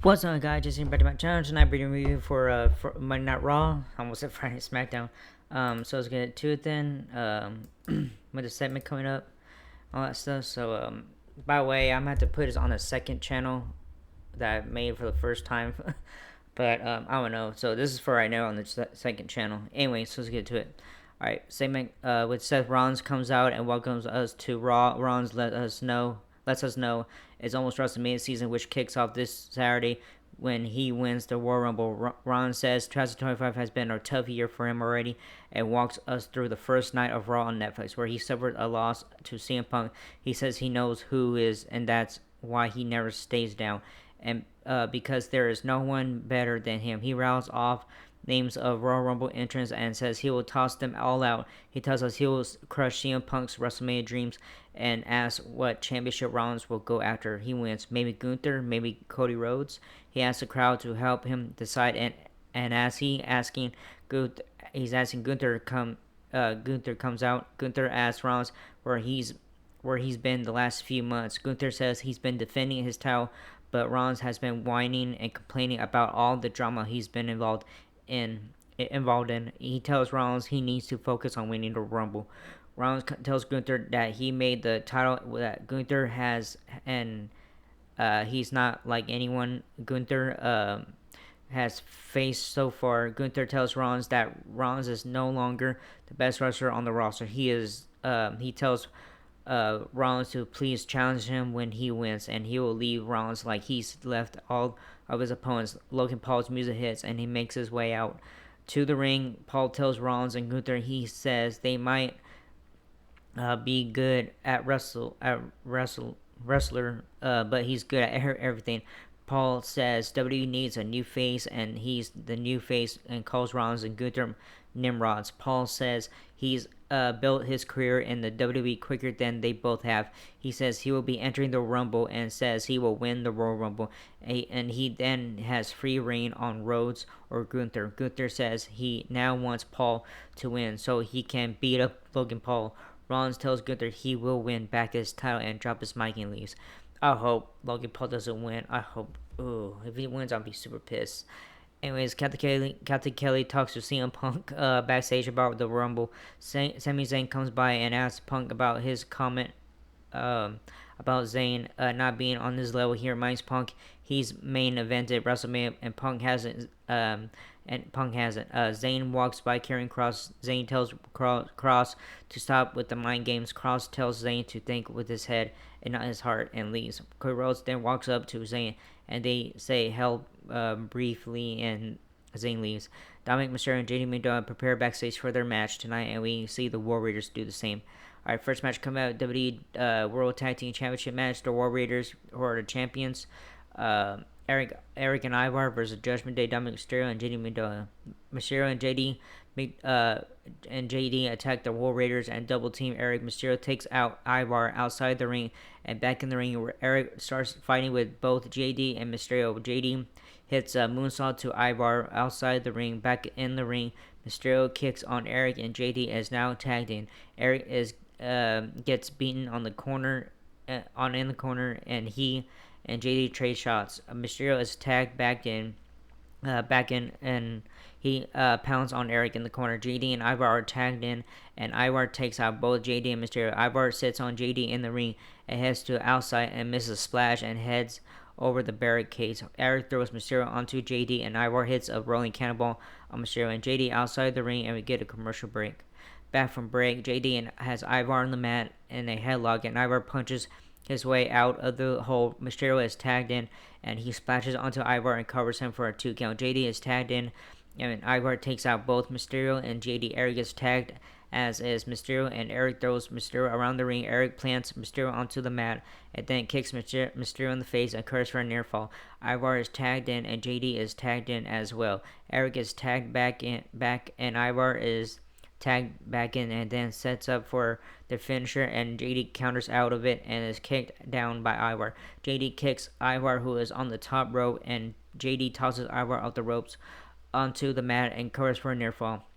What's up, guys? Just back to my channel. Tonight, we're review for Monday Night Raw. I almost said Friday SmackDown. So let's get to it then. With the segment coming up, all that stuff. So, by the way, I'm gonna have to put this on a second channel that I made for the first time. But I don't know. So this is for right now on the second channel. Anyway, so let's get to it. All right, segment with Seth Rollins comes out and welcomes us to Raw. Rollins lets us know it's almost WrestleMania season, which kicks off this Saturday when he wins the Royal Rumble. Rollins says 2025 has been a tough year for him already and walks us through the first night of Raw on Netflix, where he suffered a loss to CM Punk. He says he knows who is, and that's why he never stays down. And because there is no one better than him, he rattles off names of Royal Rumble entrants and says he will toss them all out. He tells us he will crush CM Punk's WrestleMania dreams and asks what championship Rollins will go after. He wins. Maybe Gunther, maybe Cody Rhodes. He asks the crowd to help him decide, and as he's asking Gunther Gunther comes out. Gunther asks Rollins where he's been the last few months. Gunther says he's been defending his title, but Rollins has been whining and complaining about all the drama he's been involved in. He tells Rollins he needs to focus on winning the Rumble. Rollins tells Gunther that he made the title that Gunther has, and he's not like anyone Gunther has faced so far. Gunther tells Rollins that Rollins is no longer the best wrestler on the roster. He tells Rollins to please challenge him when he wins, and he will leave Rollins like he's left all of his opponents. Logan Paul's music hits, and he makes his way out to the ring. Paul tells Rollins and Gunther he says they might be good at wrestler, but he's good at everything. Paul says WWE needs a new face, and he's the new face, and calls Rollins and Gunther Nimrods. Paul says he's built his career in the WWE quicker than they both have. He says he will be entering the Rumble and says he will win the Royal Rumble, and he then has free reign on Rhodes or Gunther. Gunther says he now wants Paul to win so he can beat up Logan Paul. Rollins tells Gunther he will win back his title and drop his mic and leaves. I hope Logan Paul doesn't win. I hope. Ooh, if he wins, I'll be super pissed. Anyways, Captain Kelly talks to CM Punk backstage about the Rumble. Sami Zayn comes by and asks Punk about his comment about Zayn not being on this level. He reminds Punk he's main evented WrestleMania, and Punk hasn't. Zayn walks by carrying Cross. Zayn tells Cross to stop with the mind games. Cross tells Zayn to think with his head and not his heart, and leaves. Cody Rhodes then walks up to Zayn, and they say help briefly, and Zayn leaves. Dominic Mysterio and JD McDonagh prepare backstage for their match tonight, and we see the War Raiders do the same. Alright, first match coming out, WWE World Tag Team Championship match. The War Raiders, who are the champions, Eric and Ivar versus Judgment Day, Dominic Mysterio and JD McDonagh. Mysterio and JD attack the War Raiders and double team Eric. Mysterio takes out Ivar outside the ring and back in the ring, where Eric starts fighting with both JD and Mysterio. JD hits a moonsault to Ivar outside the ring. Back in the ring, Mysterio kicks on Eric, and JD is now tagged in. Eric gets beaten on the corner, in the corner, and he and JD trade shots. Mysterio is tagged back in, and he pounds on Eric in the corner. JD and Ivar are tagged in, and Ivar takes out both JD and Mysterio. Ivar sits on JD in the ring and heads to the outside and misses a splash and heads over the barricades. Eric throws Mysterio onto JD, and Ivar hits a rolling cannonball on Mysterio and JD outside the ring, and we get a commercial break. Back from break, JD has Ivar on the mat in a headlock, and Ivar punches his way out of the hole. Mysterio is tagged in, and he splashes onto Ivar and covers him for a 2 count. JD is tagged in, and Ivar takes out both Mysterio and JD. Eric is tagged, as is Mysterio, and Eric throws Mysterio around the ring. Eric plants Mysterio onto the mat and then kicks Mysterio in the face and curses for a near fall. Ivar is tagged in, and JD is tagged in as well. Eric is tagged back, and Ivar is tagged back in, and then sets up for the finisher, and JD counters out of it and is kicked down by Ivar. JD kicks Ivar, who is on the top rope, and JD tosses Ivar off the ropes onto the mat and covers for a near fall.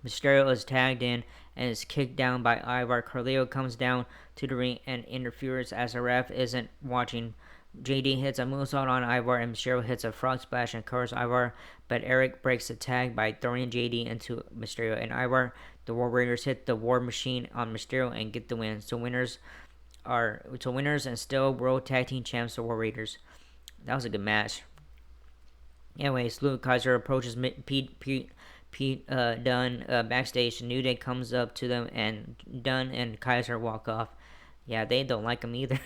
Mysterio is tagged in and is kicked down by Ivar. Carlito comes down to the ring and interferes as the ref isn't watching, JD hits a moonsault on Ivar, and Mysterio hits a frog splash and covers Ivar, but Eric breaks the tag by throwing JD into Mysterio and Ivar. The War Raiders hit the War Machine on Mysterio and get the win. Winners and still World Tag Team Champs, the War Raiders. That was a good match. Anyways, Luke Kaiser approaches Pete Dunne backstage. New Day comes up to them, and Dunne and Kaiser walk off. Yeah, they don't like him either.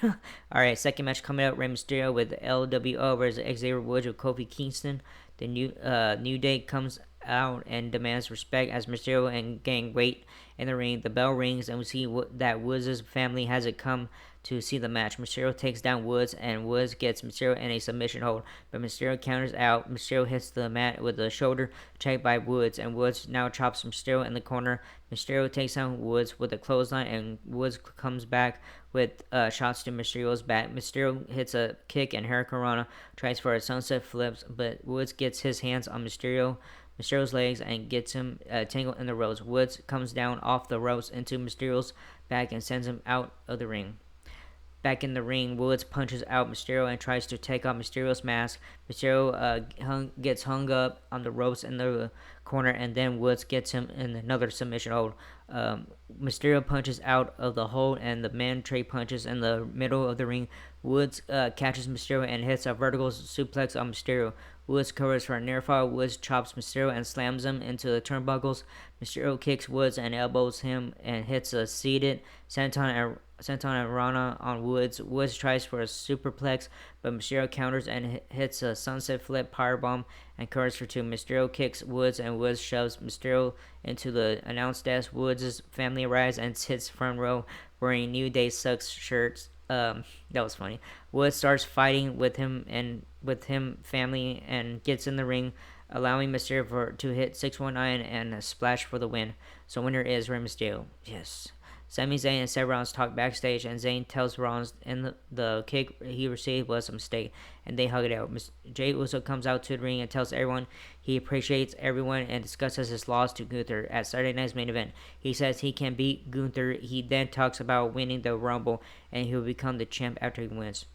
Alright, second match coming up. Rey Mysterio with LWO versus Xavier Woods with Kofi Kingston. The New Day comes out and demands respect as Mysterio and gang wait in the ring. The bell rings, and we see that Woods' family has it come to see the match. Mysterio takes down Woods, and Woods gets Mysterio in a submission hold, but Mysterio counters out. Mysterio hits the mat with a shoulder check by Woods, and Woods now chops Mysterio in the corner. Mysterio takes down Woods with a clothesline, and Woods comes back with shots to Mysterio's back. Mysterio hits a kick, and Hurricanrana tries for a sunset flips, but Woods gets his hands on Mysterio's legs and gets him tangled in the ropes. Woods comes down off the ropes into Mysterio's back and sends him out of the ring. Back in the ring, Woods punches out Mysterio and tries to take off Mysterio's mask. Mysterio gets hung up on the ropes in the corner, and then Woods gets him in another submission hold. Mysterio punches out of the hold, and the man trade punches in the middle of the ring. Woods catches Mysterio and hits a vertical suplex on Mysterio. Woods covers for a near fall. Woods chops Mysterio and slams him into the turnbuckles. Mysterio kicks Woods and elbows him and hits a seated Senton Rana on Woods. Woods tries for a superplex, but Mysterio counters and hits a sunset flip powerbomb and covers for two. Mysterio kicks Woods, and Woods shoves Mysterio into the announce desk. Woods' family arrives and sits front row wearing New Day Sucks shirts. That was funny. Woods starts fighting with him family and gets in the ring, allowing Mysterio to hit 619 and a splash for the win. So winner is Rey Mysterio. Yes. Sami Zayn and Seth Rollins talk backstage, and Zayn tells Rollins the kick he received was a mistake, and they hug it out. Jey Uso comes out to the ring and tells everyone he appreciates everyone and discusses his loss to Gunther at Saturday Night's Main Event. He says he can beat Gunther. He then talks about winning the Rumble, and he will become the champ after he wins.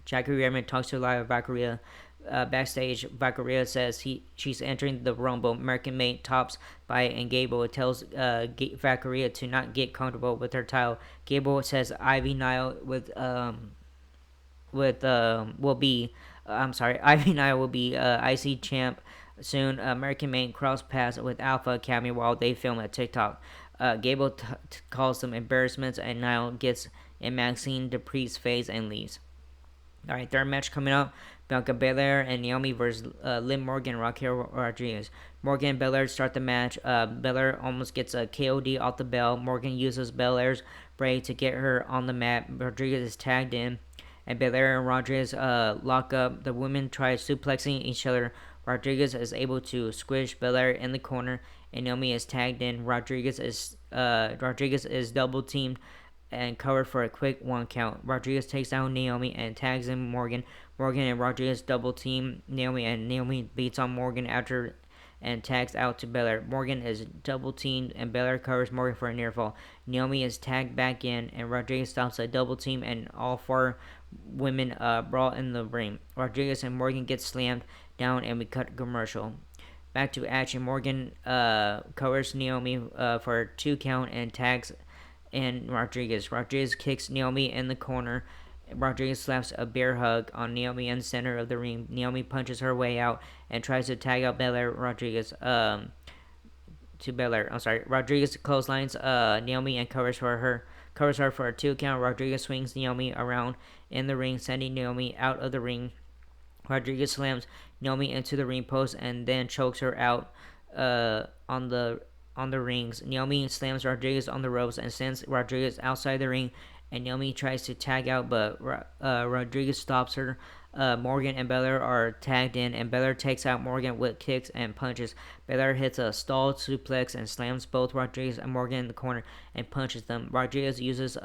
Jackie Redmond talks to Lyra Valkyria. Backstage, Valkyria says she's entering the Rumble. American made tops by and Gable tells Valkyria to not get comfortable with her title. Gable says Ivy Nile will be Ivy Nile will be IC champ soon. American made cross paths with Alpha Academy while they film at TikTok. Gable calls them embarrassments, and Nile gets in Maxine Dupree's face and leaves. Alright, third match coming up. Bianca Belair and Naomi versus Liv Morgan and Raquel Rodriguez. Morgan and Belair start the match. Belair almost gets a KOD off the bell. Morgan uses Belair's braid to get her on the mat. Rodriguez is tagged in, and Belair and Rodriguez lock up. The women try suplexing each other. Rodriguez is able to squish Belair in the corner, and Naomi is tagged in. Rodriguez is double teamed and covered for a quick 1 count. Rodriguez takes down Naomi and tags in Morgan. Morgan and Rodriguez double team Naomi, and Naomi beats on Morgan after and tags out to Belair. Morgan is double teamed, and Belair covers Morgan for a near fall. Naomi is tagged back in, and Rodriguez stops a double team, and all 4 women brawl in the ring. Rodriguez and Morgan get slammed down, and we cut commercial. Back to action. Morgan covers Naomi for a 2 count and tags in Rodriguez. Rodriguez kicks Naomi in the corner. Rodriguez slaps a bear hug on Naomi in the center of the ring. Naomi punches her way out and tries to tag out Belair. Rodriguez Rodriguez clotheslines Naomi and covers her for a 2 count. Rodriguez swings Naomi around in the ring, sending Naomi out of the ring. Rodriguez slams Naomi into the ring post and then chokes her out on the rings. Naomi slams Rodriguez on the ropes and sends Rodriguez outside the ring, and Naomi tries to tag out, but Rodriguez stops her. Morgan and Belair are tagged in, and Belair takes out Morgan with kicks and punches. Belair hits a stalled suplex and slams both Rodriguez and Morgan in the corner and punches them. Rodriguez uses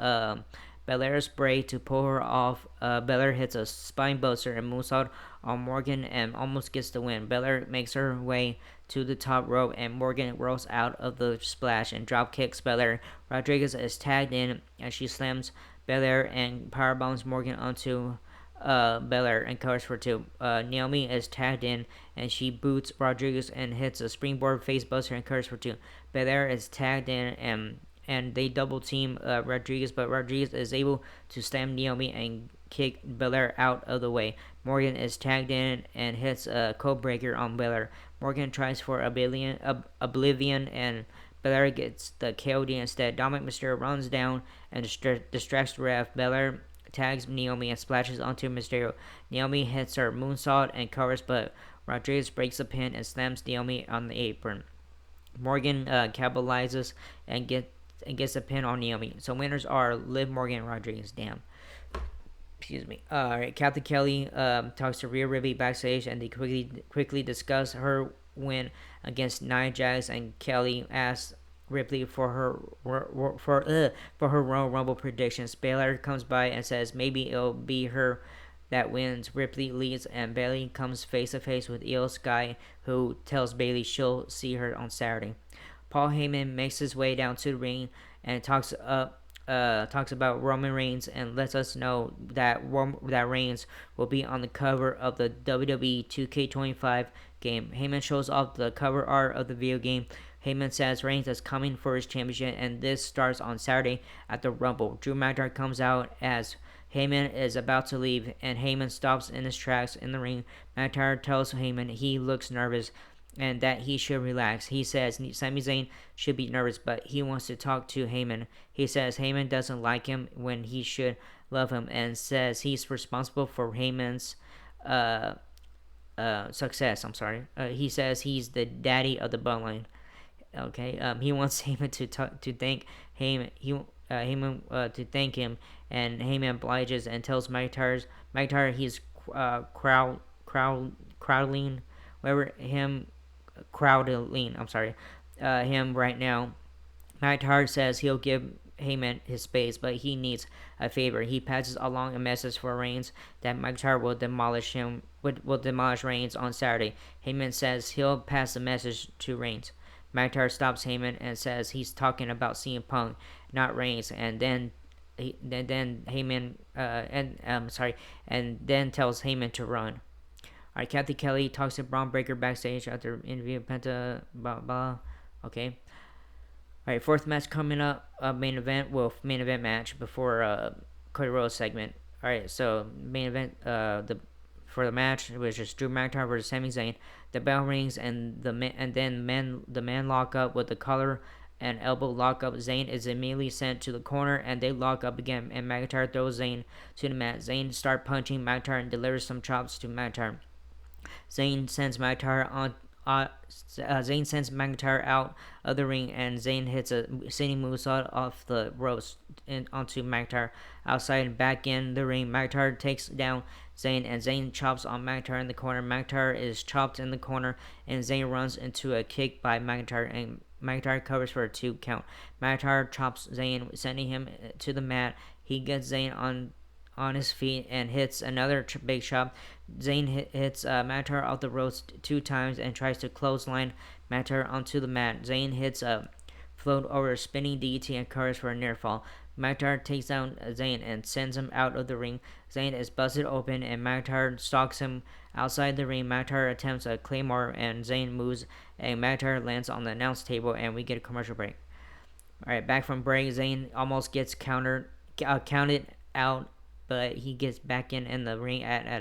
Belair's spray to pull her off. Belair hits a spine buster and moonsault on Morgan and almost gets the win. Belair makes her way to the top rope, and Morgan rolls out of the splash and drop kicks Belair. Rodriguez is tagged in, and she slams Belair and powerbombs Morgan onto Belair and covers for two. Naomi is tagged in and she boots Rodriguez and hits a springboard facebuster and covers for two. Belair is tagged in and they double team Rodriguez, but Rodriguez is able to slam Naomi and kick Belair out of the way. Morgan is tagged in and hits a code breaker on Belair. Morgan tries for Oblivion and Belair gets the KOD instead. Dominic Mysterio runs down and distracts the ref. Belair tags Naomi and splashes onto Mysterio. Naomi hits her moonsault and covers, but Rodriguez breaks the pin and slams Naomi on the apron. Morgan capitalizes and gets a pin on Naomi. So winners are Liv Morgan and Rodriguez. Damn. Excuse me. All right. Captain Kelly talks to Rhea Ripley backstage, and they quickly discuss her win against Nia Jax. And Kelly asks Ripley for her Royal Rumble predictions. Baylor comes by and says maybe it'll be her that wins. Ripley leads, and Bayley comes face to face with Io Sky, who tells Bayley she'll see her on Saturday. Paul Heyman makes his way down to the ring and talks about Roman Reigns and lets us know that Reigns will be on the cover of the WWE 2K25 game. Heyman shows off the cover art of the video game. Heyman says Reigns is coming for his championship, and this starts on Saturday at the Rumble. Drew McIntyre comes out as Heyman is about to leave, and Heyman stops in his tracks in the ring. McIntyre tells Heyman he looks nervous and that he should relax. He says Sami Zayn should be nervous, but he wants to talk to Heyman. He says Heyman doesn't like him when he should love him, and says he's responsible for Heyman's success. He says he's the daddy of the bloodline. Okay. He wants Heyman to thank Heyman. Heyman to thank him, and Heyman obliges and tells McIntyre he's crowding him right now. McIntyre says he'll give Heyman his space, but he needs a favor. He passes along a message for Reigns that McIntyre will demolish Reigns on Saturday. Heyman says he'll pass the message to Reigns. McIntyre stops Heyman and says he's talking about CM Punk, not Reigns, and then Heyman and then tells Heyman to run. All right, Kathy Kelly talks to Braun Breaker backstage after interview Penta. Blah blah. Okay. All right, fourth match coming up. Main event match before Cody Rhodes segment. All right, so main event. For the match, it was just Drew McIntyre versus Sami Zayn. The bell rings and the men lock up with the collar and elbow lock up. Zayn is immediately sent to the corner and they lock up again. And McIntyre throws Zayn to the mat. Zayn starts punching McIntyre and delivers some chops to McIntyre. Zayn sends McIntyre out of the ring, and Zayn hits a sitting moonsault off the ropes onto McIntyre. Outside and back in the ring, McIntyre takes down Zayn, and Zayn chops on McIntyre in the corner. McIntyre is chopped in the corner, and Zayn runs into a kick by McIntyre, and McIntyre covers for a 2 count. McIntyre chops Zayn, sending him to the mat. He gets Zayn on his feet and hits another big chop. Zayn hits McIntyre off the ropes 2 times and tries to clothesline McIntyre onto the mat. Zayn hits a float over a spinning DDT and covers for a near fall. McIntyre takes down Zayn and sends him out of the ring. Zayn is busted open and McIntyre stalks him outside the ring. McIntyre attempts a claymore and Zayn moves and McIntyre lands on the announce table and we get a commercial break. Alright, back from break, Zayn almost gets counted out, but he gets back in the ring at a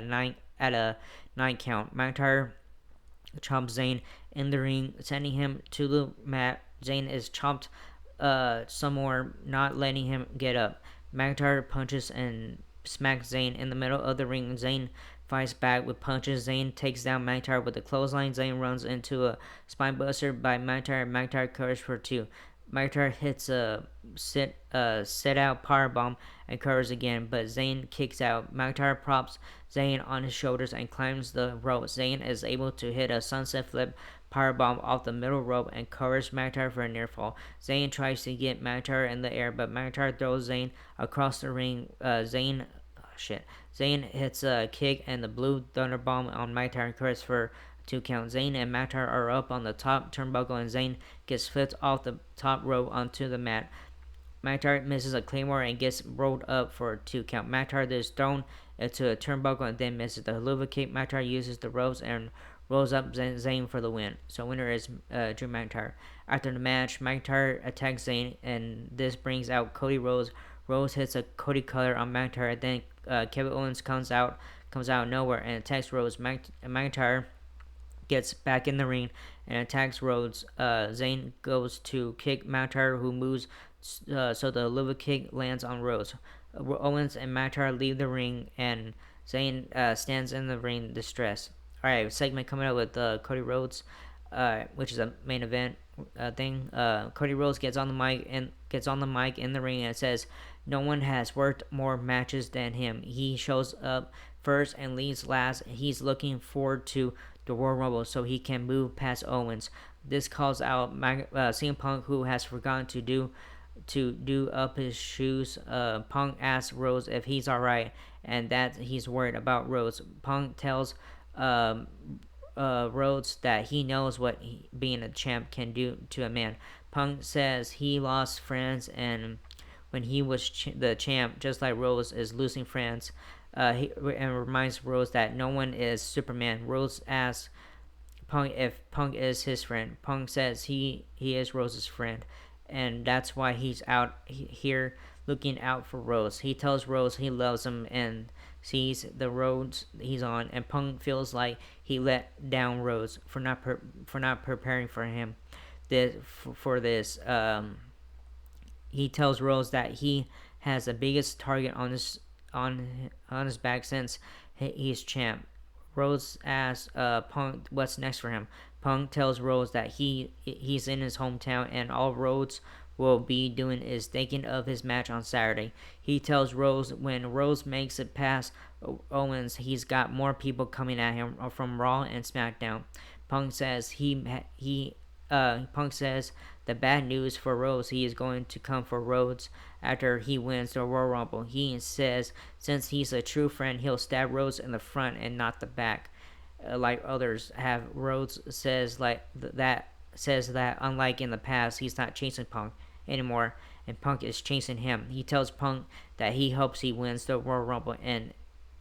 9 count. McIntyre chops Zayn in the ring, sending him to the mat. Zayn is chopped some more, not letting him get up. McIntyre punches and smacks Zayn in the middle of the ring. Zayn fights back with punches. Zayn takes down McIntyre with a clothesline. Zayn runs into a spinebuster by McIntyre. McIntyre covers for 2. McIntyre hits a sit out powerbomb and covers again, but Zayn kicks out. McIntyre props Zayn on his shoulders and climbs the rope. Zayn is able to hit a sunset flip powerbomb off the middle rope and covers McIntyre for a near fall. Zayn tries to get McIntyre in the air, but McIntyre throws Zayn across the ring. Zayn hits a kick and the blue thunderbomb on McIntyre and covers for 2 count. Zayn and McIntyre are up on the top turnbuckle and Zayn gets flipped off the top rope onto the mat. McIntyre misses a claymore and gets rolled up for a 2 count. McIntyre is thrown into a turnbuckle and then misses the Helluva Kick. McIntyre uses the ropes and rolls up Zayn for the win. So winner is Drew McIntyre. After the match, McIntyre attacks Zayn, and this brings out Cody Rhodes. Rhodes hits a Cody Cutter on McIntyre. Then Kevin Owens comes out of nowhere and attacks Rhodes. McIntyre gets back in the ring and attacks Rhodes. Zayn goes to kick McIntyre, who moves so the Helluva Kick lands on Rhodes. Owens and McIntyre leave the ring, and Zayn stands in the ring distressed. Alright, segment coming up with Cody Rhodes, which is a main event thing. Cody Rhodes gets on the mic in the ring and says, "No one has worked more matches than him. He shows up first and leaves last. He's looking forward to the Royal Rumble so he can move past Owens." This calls out CM Punk, who has forgotten to do up his shoes. Punk asks Rhodes if he's alright and that he's worried about Rhodes. Punk tells Rhodes that he knows what being a champ can do to a man. Punk says he lost friends and when he was the champ, just like Rhodes is losing friends. And reminds Rhodes that no one is Superman. Rhodes asks Punk if Punk is his friend. Punk says he is Rhodes' friend, and that's why he's out here looking out for Rhodes. He tells Rhodes he loves him and sees the roads he's on, and Punk feels like he let down Rhodes for not preparing for him for this. He tells Rhodes that he has the biggest target on his back since he's champ. Rhodes asks Punk what's next for him. Punk tells Rhodes that he's in his hometown and all Rhodes will be doing is thinking of his match on Saturday. He tells Rhodes when Rhodes makes it past Owens, he's got more people coming at him from Raw and SmackDown. Punk says Punk says the bad news for Rhodes, he is going to come for Rhodes after he wins the Royal Rumble. He says since he's a true friend, he'll stab Rhodes in the front and not the back, like others have. Rhodes says that unlike in the past, he's not chasing Punk anymore, and Punk is chasing him. He tells Punk that he hopes he wins the Royal Rumble, and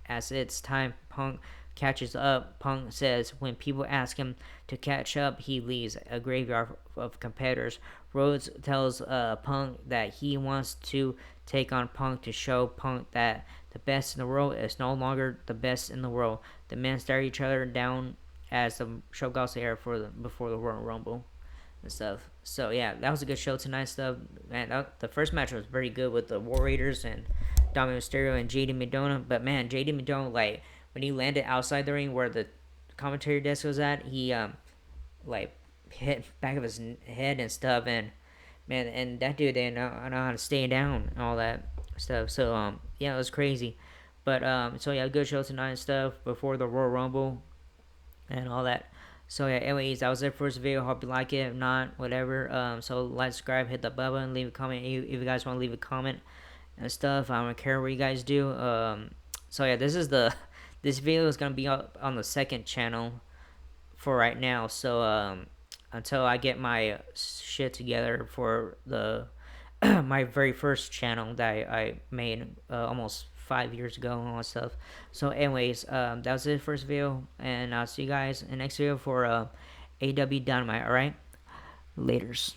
as it's time Punk catches up, Punk says when people ask him to catch up, he leaves a graveyard of competitors. Rhodes tells Punk that he wants to take on Punk to show Punk that the best in the world is no longer the best in the world. The men stare each other down as the show goes to air before the Royal Rumble and stuff. So yeah, that was a good show tonight. Stuff, man. The first match was very good with the War Raiders and Dominic Mysterio and JD McDonough. But man, JD McDonough, like when he landed outside the ring where the commentary desk was at, he like hit back of his head and stuff, and man, and that dude didn't know how to stay down and all that stuff. So yeah, it was crazy. But so yeah, good show tonight and stuff before the Royal Rumble and all that. So yeah, anyways, that was it for this video. Hope you like it. If not, whatever. So like, subscribe, hit the button, leave a comment if you guys want to leave a comment and stuff. I don't care what you guys do. So yeah, this video is gonna be up on the second channel for right now. So until I get my shit together for the my very first channel that I made almost 5 years ago and all that stuff. So anyways, that was it for this video, and I'll see you guys in the next video for AW Dynamite. Alright, laters.